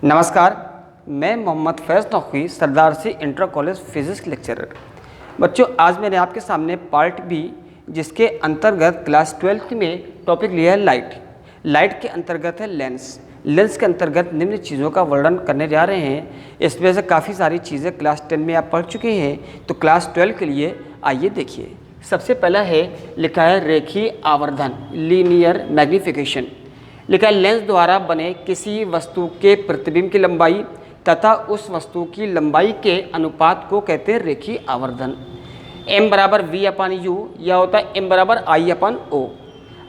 नमस्कार, मैं मोहम्मद फैज़ नकवी सरदार C inter college physics lecturer. बच्चों, आज मैंने आपके सामने पार्ट बी जिसके अंतर्गत क्लास 12th में टॉपिक लिया है लाइट के अंतर्गत है लेंस के अंतर्गत निम्न चीज़ों का वर्णन करने जा रहे हैं। इसमें से काफ़ी सारी चीज़ें क्लास 10 में आप पढ़ चुके हैं, तो क्लास 12 के लिए आइए देखिए। सबसे पहला है लिखा है रेखीय आवर्धन, लीनियर मैग्नीफिकेशन। लिखा है लेंस द्वारा बने किसी वस्तु के प्रतिबिंब की लंबाई तथा उस वस्तु की लंबाई के अनुपात को कहते हैं रेखीय आवर्धन। m बराबर v अपन u या होता है m बराबर i अपन o।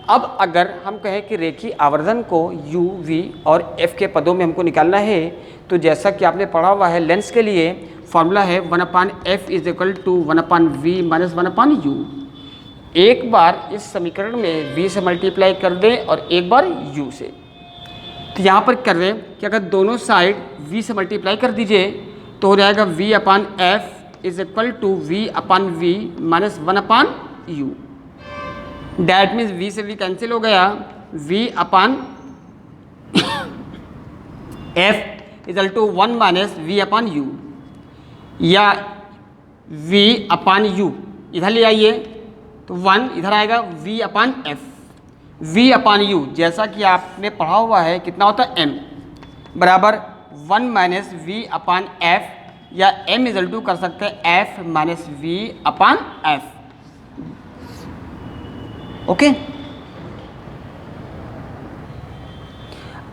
अब अगर हम कहें कि रेखीय आवर्धन को u, v और f के पदों में हमको निकालना है, तो जैसा कि आपने पढ़ा हुआ है लेंस के लिए फॉर्मूला है 1/f is equal to 1/v minus 1/u। एक बार इस समीकरण में v से मल्टीप्लाई कर दें और एक बार u से। तो यहाँ पर कर रहे हैं कि अगर दोनों साइड v से मल्टीप्लाई कर दीजिए तो हो जाएगा v/f is equal to v/v minus 1/u। That means v से v कैंसिल हो गया, v/f is equal to 1 minus v/u या v/u इधर ले आइए तो 1 इधर आएगा v/f। v/u जैसा कि आपने पढ़ा हुआ है कितना होता है m बराबर 1 माइनस v/f या m इज इक्वल टू कर सकते हैं f माइनस v/f। ओके।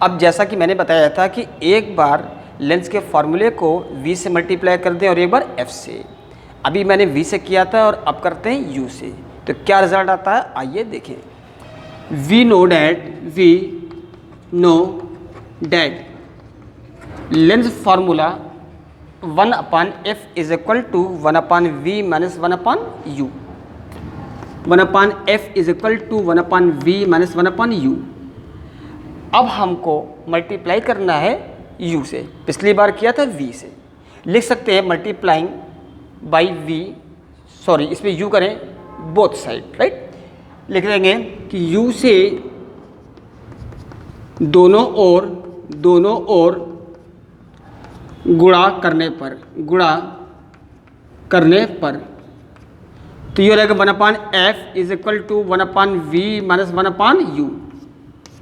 अब जैसा कि मैंने बताया था कि एक बार लेंस के फॉर्मूले को v से मल्टीप्लाई कर दें और एक बार f से। अभी मैंने v से किया था और अब करते हैं u से, तो क्या रिजल्ट आता है आइए देखें। We know that lens formula 1/f is equal to 1/v minus 1/u। 1/f is equal to 1/v minus 1/u। अब हमको मल्टीप्लाई करना है u से, पिछली बार किया था v से। लिख सकते हैं मल्टीप्लाइंग बाई v, सॉरी इसमें u करें बोथ साइड, राइट। लिख देंगे कि u से दोनों ओर गुणा करने पर तो ये रहेगा 1/f is equal to 1/v minus 1/u।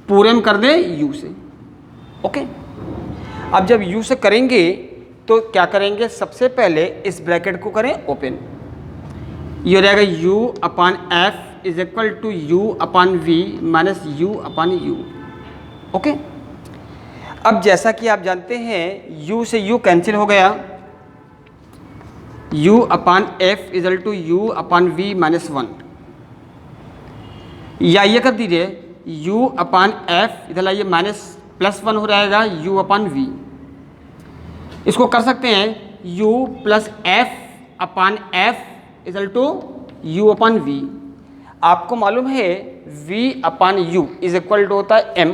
पूरे में कर दें u से। ओके। अब जब u से करेंगे तो क्या करेंगे, सबसे पहले इस ब्रैकेट को करें ओपन। ये हो जाएगा u/f is equal to u/v minus u/u। Okay. अब जैसा कि आप जानते हैं u से u कैंसिल हो गया, u/f is equal to u/v minus 1। या ये कर दीजिए u/f इधर लाइए माइनस +1 हो जाएगा u/v। इसको कर सकते हैं u plus f/f is equal to u/v। आपको मालूम है v/u इज इक्वल टू होता है m,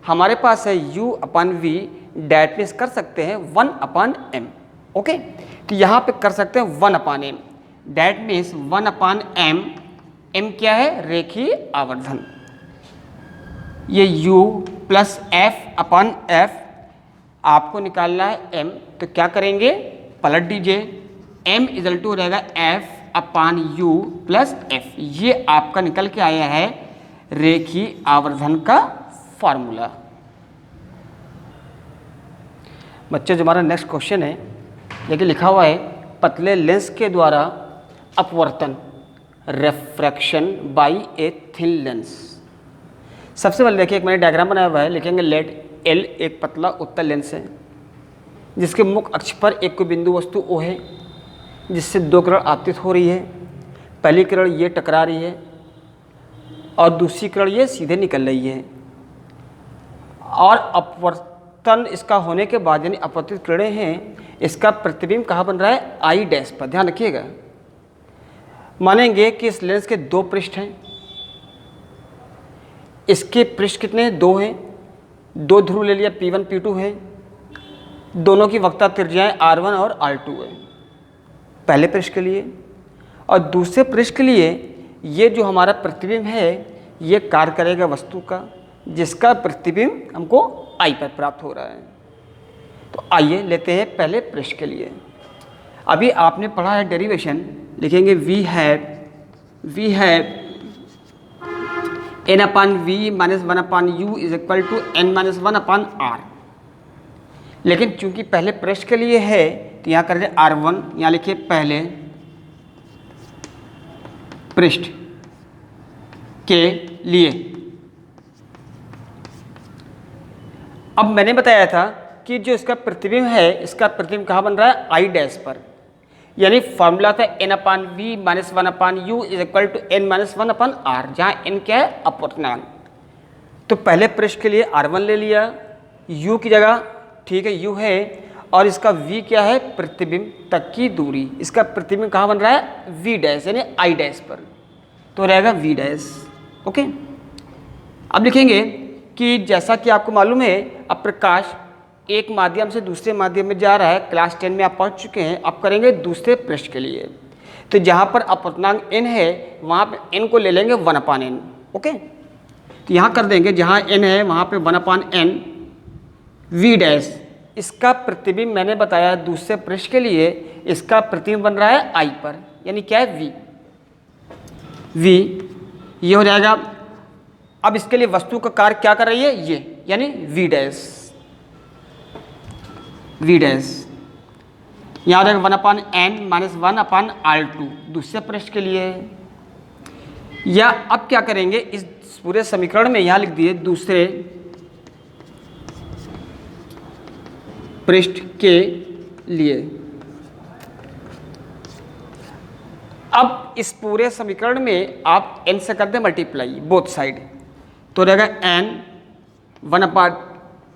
हमारे पास है u/v, डैट मीन्स कर सकते हैं 1/m। ओके। तो यहाँ पे कर सकते हैं 1/m, that means 1/m। m क्या है, रेखीय आवर्धन। ये u प्लस f/f आपको निकालना है m, तो क्या करेंगे पलट दीजिए, m इज इक्वल टू हो जाएगा f/u प्लस f। ये आपका निकल के आया है रेखीय आवर्धन का फॉर्मूला। बच्चों, जो हमारा नेक्स्ट क्वेश्चन है देखिए लिखा हुआ है पतले लेंस के द्वारा अपवर्तन, refraction by a thin lens. सबसे पहले देखिए एक मैंने डायग्राम बनाया हुआ है, लिखेंगे लेट L एक पतला उत्तल लेंस है जिसके मुख्य अक्ष पर एक कोई बिंदु वस्तु O है जिससे दो किरण आपतित हो रही है। पहली किरण ये टकरा रही है और दूसरी किरण ये सीधे निकल रही है, और अपवर्तन इसका होने के बाद यानी अपवर्तित किरणें हैं, इसका प्रतिबिंब कहाँ बन रहा है, I डैश पर। ध्यान रखिएगा। मानेंगे कि इस लेंस के दो पृष्ठ हैं, इसके पृष्ठ कितने हैं, दो हैं, दो ध्रुव ले लिया P1 P2 है, दोनों की वक्रता त्रिज्याएं R1 और R2 है पहले पृष्ठ के लिए। और दूसरे पृष्ठ के लिए ये जो हमारा प्रतिबिंब है ये कार्य करेगा वस्तु का, जिसका प्रतिबिंब हमको I पर प्राप्त हो रहा है। तो आइए लेते हैं पहले पृष्ठ के लिए। अभी आपने पढ़ा है डेरिवेशन, लिखेंगे we have n upon v minus 1 upon u is equal to n minus 1 upon r. लेकिन चूंकि पहले पृष्ठ के लिए है तो यहाँ कर रहे R1, यहाँ लिखिए पहले पृष्ठ के लिए। अब मैंने बताया था कि जो इसका प्रतिबिंब है, इसका प्रतिबिंब कहाँ बन रहा है, आई डैश पर। यानी फॉर्मूला था n upon v minus 1 upon u is equal to n minus 1 upon r, जहाँ n क्या है, अपवर्तनांक। तो पहले पृष्ठ के लिए R1 ले लिया, u की जगह, ठीक है, u है, और इसका v क्या है, प्रतिबिंब तक की दूरी। इसका प्रतिबिंब कहाँ बन रहा है, v डैश यानी i डैश पर, तो रहेगा v डैश। ओके, अब लिखेंगे कि जैसा कि आपको मालूम है, अब प्रकाश एक माध्यम से दूसरे माध्यम में जा रहा है। क्लास 10 में आप पढ़ चुके हैं। अब करेंगे दूसरे पृष्ठ के लिए। तो जहाँ पर अपवर्तनांक n है वहाँ पे n को ले लेंगे 1 अपान n। ओके, तो यहाँ कर देंगे जहाँ n है वहाँ पे 1 अपान n v डैश। इसका प्रतिबिंब मैंने बताया दूसरे पृष्ठ के लिए, इसका प्रतिबिंब बन रहा है i पर, यानी क्या है, v ये हो जाएगा। अब इसके लिए वस्तु का कार्य क्या कर रही है, ये, यानी v डैश, v डैश। यहाँ रहेगा 1 upon n minus 1 upon R2 दूसरे पृष्ठ के लिए। या अब क्या करेंगे, इस पूरे समीकरण में यहाँ लिख दिए दूसरे पृष्ठ के लिए। अब इस पूरे समीकरण में आप n से कर दें मल्टीप्लाई बोथ साइड, तो रहेगा n 1 upon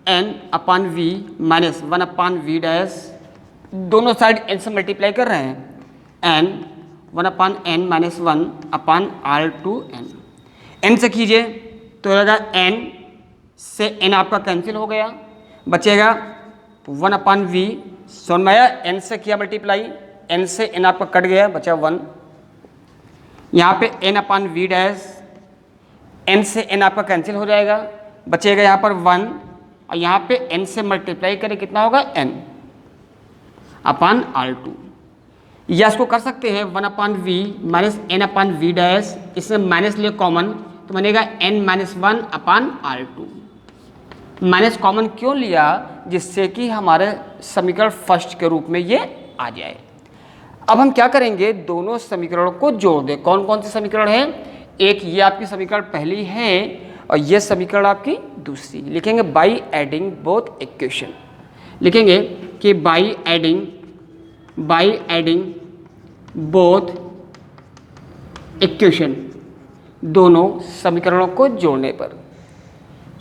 n upon v minus 1 upon v dash. दोनों साइड n से मल्टीप्लाई कर रहे हैं, n 1 upon n minus 1 upon R2n। n से कीजिए तो रहेगा n से n आपका कैंसिल हो गया, बचेगा 1 अपान वी, समझ में आया। n से किया मल्टीप्लाई, n से n आपका कट गया, बचा 1। यहाँ पे n upon v dash, n से n आपका कैंसिल हो जाएगा, बचेगा यहाँ पर 1, और यहाँ पे n से मल्टीप्लाई करें कितना होगा, n अपान R2। या इसको कर सकते हैं 1 upon v minus n upon v dash, इसमें माइनस लिए कॉमन तो बनेगा n minus 1 upon R2। Minus common क्यों लिया, जिससे कि हमारे समीकरण फर्स्ट के रूप में ये आ जाए। अब हम क्या करेंगे, दोनों समीकरणों को जोड़ दें। कौन कौन से समीकरण हैं, एक ये आपकी समीकरण पहली है और ये समीकरण आपकी दूसरी। लिखेंगे बाई एडिंग बोथ इक्वेशन, लिखेंगे कि बाई एडिंग बोथ इक्वेशन, दोनों समीकरणों को जोड़ने पर।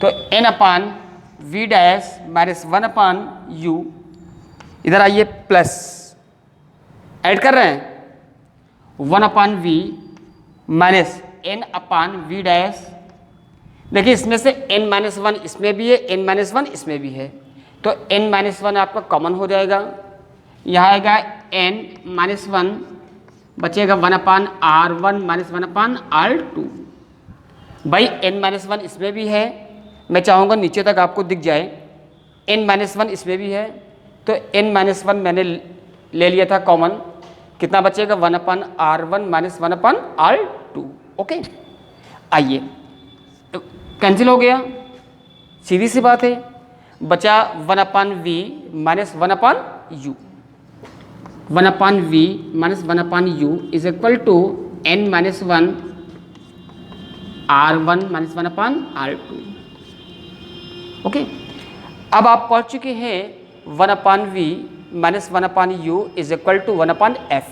तो n upon v dash minus 1 upon u, इधर आइए प्लस ऐड कर रहे हैं 1 upon v minus n upon v dash. देखिए इसमें से n माइनस 1 इसमें भी है, n माइनस 1 इसमें भी है, तो n माइनस 1 आपका कॉमन हो जाएगा। यहाँ आएगा n माइनस 1, बचेगा 1 upon R1 minus 1 upon R2। भाई n माइनस 1 इसमें भी है, मैं चाहूँगा नीचे तक आपको दिख जाए, n माइनस 1 इसमें भी है, तो n माइनस 1 मैंने ले लिया था कॉमन, कितना बचेगा 1 upon R1 minus 1 upon R2। Okay, आइए कैंसिल हो गया, सीधी सी बात है, बचा 1 upon v minus 1 upon u. 1 upon v minus 1 upon u is equal to n minus 1 R1 minus 1 upon R2। Okay, अब आप पढ़ चुके हैं 1 upon v minus 1 upon u is equal to 1 upon f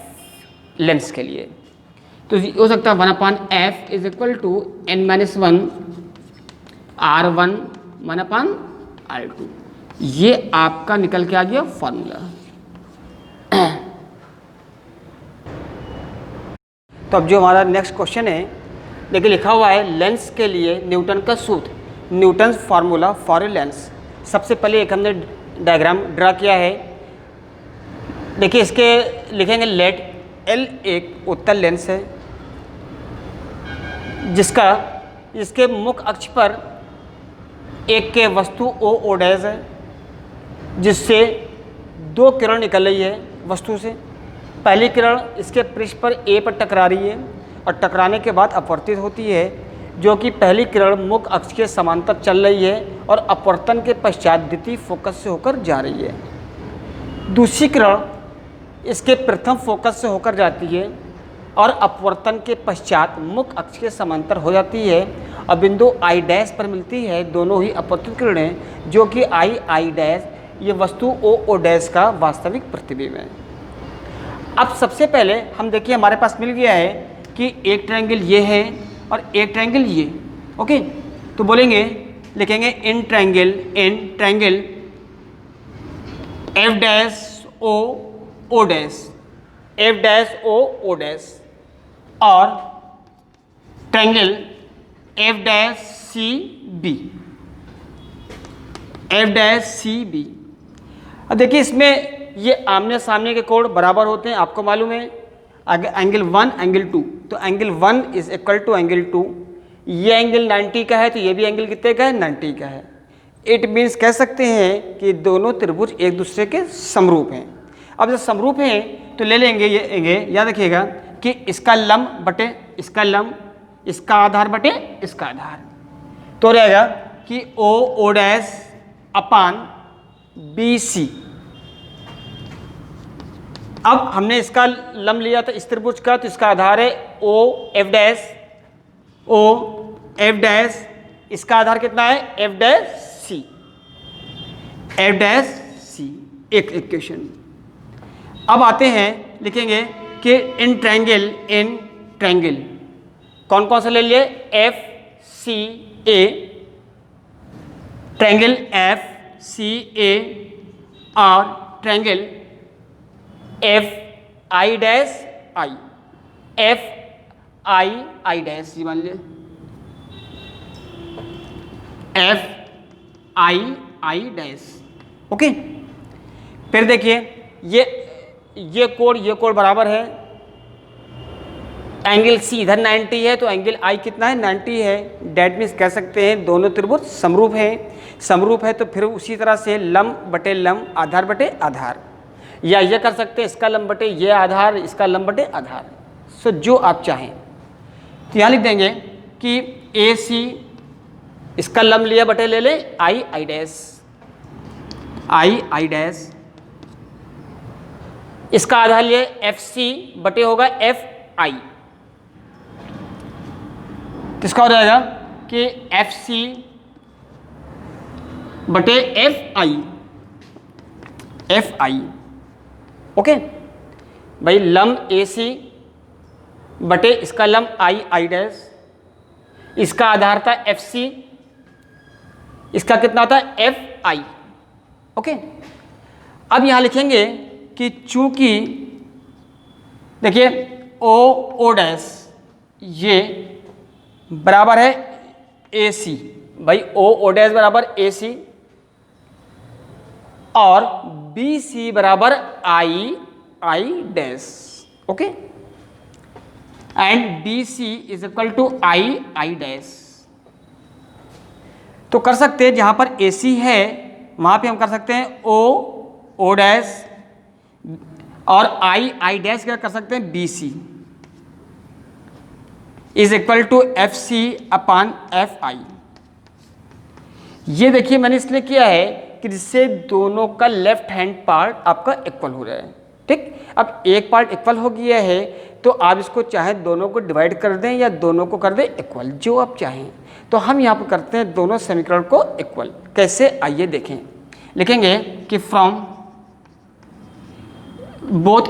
lens के लिए। तो हो सकता है 1 upon f is equal to n minus 1 R1 1 upon R2। ये आपका निकल के आ गया फॉर्मूला। तो अब जो हमारा नेक्स्ट क्वेश्चन है, देखिए लिखा हुआ है लेंस के लिए न्यूटन का सूत्र, Newton formula for a lens. सबसे पहले एक हमने डायग्राम ड्रा किया है। देखिए इसके लिखेंगे लेट L एक उत्तल लेंस है जिसका इसके मुख्य अक्ष पर एक के वस्तु O डैश है, जिससे दो किरण निकल रही है वस्तु से। पहली किरण इसके पृष्ठ पर ए पर टकरा रही है और टकराने के बाद अपवर्तित होती है, जो कि पहली किरण मुख्य अक्ष के समांतर चल रही है और अपवर्तन के पश्चात द्वितीय फोकस से होकर जा रही है। दूसरी किरण इसके प्रथम फोकस से होकर जाती है और अपवर्तन के पश्चात मुख्य अक्ष के समांतर हो जाती है और बिंदु आई डैश पर मिलती है। दोनों ही अपवर्तित किरणें, जो कि आई डैश, ये वस्तु ओ डैश का वास्तविक प्रतिबिंब है। अब सबसे पहले हम देखिए हमारे पास मिल गया है कि एक ट्रायंगल ये है और एक ट्रायंगल ये। ओके, तो बोलेंगे, लिखेंगे in triangle f dash o dash, f dash o dash, और triangle f dash c b, f dash c b. अब देखिए इसमें ये आमने सामने के कोण बराबर होते हैं, आपको मालूम है। एंगल 1 एंगल 2, तो angle 1 is equal to angle 2। ये एंगल 90 का है तो ये भी एंगल कितने का है, 90 का है। इट मीन्स कह सकते हैं कि दोनों त्रिभुज एक दूसरे के समरूप हैं। अब जब समरूप हैं तो ले लेंगे ये याद रखिएगा कि इसका लंब बटे इसका लंब, इसका आधार बटे इसका आधार, तो रहेगा कि ओ डैश अपान बी सी। अब हमने इसका लंब लिया था इस त्रिभुज का, तो इसका आधार है ओ एफ डैश, इसका आधार कितना है, एफ डैश सी, एक इक्वेशन। अब आते हैं, लिखेंगे कि इन ट्रायंगल कौन कौन सा ले लिए, f c a, triangle f c a और triangle f i dash i, f i dash, जी मान लीजिए एफ आई डैश। ओके, फिर देखिए ये कोण बराबर है, एंगल सी इधर 90 है तो एंगल आई कितना है, 90 है। डेट मीन्स कह सकते हैं दोनों त्रिभुज समरूप है तो फिर उसी तरह से लंब बटे लंब, आधार बटे आधार, या ये कर सकते हैं इसका लंब बटे ये आधार, इसका लंब बटे आधार। सो जो आप चाहें, तो यहाँ लिख देंगे कि ए सी, इसका लंब लिया बटे ले ले आई डैश, इसका आधार लिए एफ सी बटे होगा एफ आई, तो इसका हो जाएगा कि एफ सी बटे एफ आई। ओके भाई, लंब ए सी बटे इसका लंब आई डैश, इसका आधार था एफ सी, इसका कितना था एफ आई। ओके, अब यहां लिखेंगे कि चूंकि देखिए ओ डैश ये बराबर है ए सी, भाई ओ डैश बराबर ए सी और बी सी बराबर I dash. Okay, and B C is equal to I dash. तो कर सकते हैं जहां पर ए सी है वहां पे हम कर सकते हैं ओ डैश और आई डैश क्या कर सकते हैं, B C is equal to F C upon F I. ये देखिए मैंने इसलिए किया है कि जिससे दोनों का लेफ्ट हैंड पार्ट आपका इक्वल हो रहा है। ठीक, अब एक पार्ट इक्वल हो गया है तो आप इसको चाहे दोनों को डिवाइड कर दें या दोनों को कर दें इक्वल, जो आप चाहें। तो हम यहाँ पर करते हैं दोनों समीकरण को इक्वल। कैसे, आइए देखें। लिखेंगे कि फ्रॉम बोथ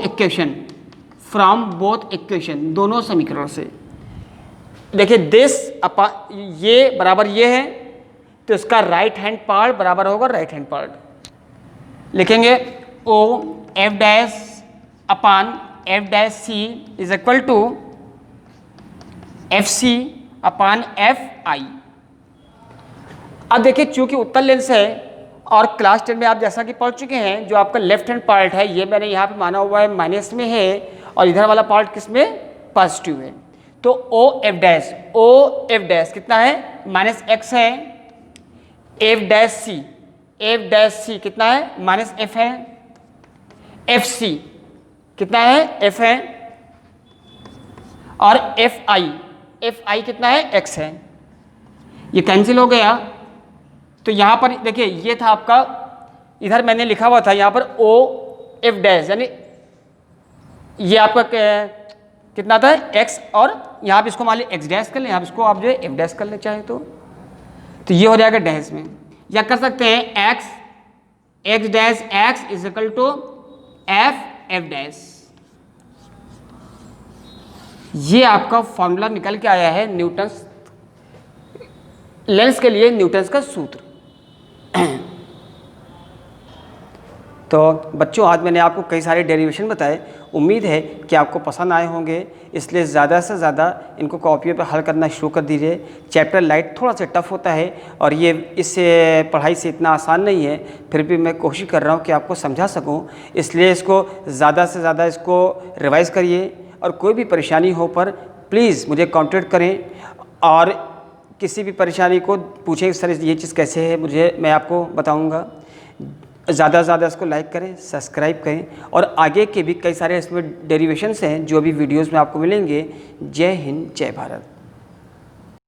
इक्वेशन, दोनों समीकरण से। देखिए दिस ये बराबर ये है तो इसका राइट हैंड पार्ट बराबर होगा राइट हैंड पार्ट। लिखेंगे o f dash upon f dash c is equal to F C upon F i. अब देखिए चूंकि उत्तल लेंस है और क्लास 10 में आप जैसा कि पढ़ चुके हैं, जो आपका लेफ्ट हैंड पार्ट है ये मैंने यहाँ पे माना हुआ है माइनस में है और इधर वाला पार्ट किस में, पॉजिटिव है। तो ओ एफ डैश कितना है, -x है, एफ एफ डैश सी कितना है, माइनस एफ है। एफ सी कितना है, एफ है। और एफ आई कितना है, एक्स है। ये कैंसिल हो गया। तो यहां पर देखिए ये था आपका, इधर मैंने लिखा हुआ था यहां पर ओ एफ डैश, यानी ये आपका कितना था, एक्स, और यहाँ पे इसको मान लीजिए एक्स डैश कर लें, यहाँ पे इसको आप जो है एफ डैश कर लें चाहे तो ये हो जाएगा डैश में। या कर सकते हैं X dash X is equal to F dash. ये आपका फॉर्मूला निकल के आया है न्यूटन्स लेंस के लिए, न्यूटन्स का सूत्र। तो बच्चों आज मैंने आपको कई सारे डेरिवेशन बताए, उम्मीद है कि आपको पसंद आए होंगे, इसलिए ज़्यादा से ज़्यादा इनको कॉपियों पर हल करना शुरू कर दीजिए। चैप्टर लाइट थोड़ा सा टफ होता है और ये इस पढ़ाई से इतना आसान नहीं है, फिर भी मैं कोशिश कर रहा हूँ कि आपको समझा सकूँ, इसलिए इसको ज़्यादा से ज़्यादा इसको रिवाइज़ करिए। और कोई भी परेशानी हो पर प्लीज़ मुझे कॉन्टेक्ट करें, और किसी भी परेशानी को पूछें सर ये चीज़ कैसे है, मैं आपको बताऊँगा। ज़्यादा से ज़्यादा इसको लाइक करें, सब्सक्राइब करें, और आगे के भी कई सारे इसमें डेरिवेशंस हैं जो भी वीडियोस में आपको मिलेंगे। जय हिंद, जय भारत।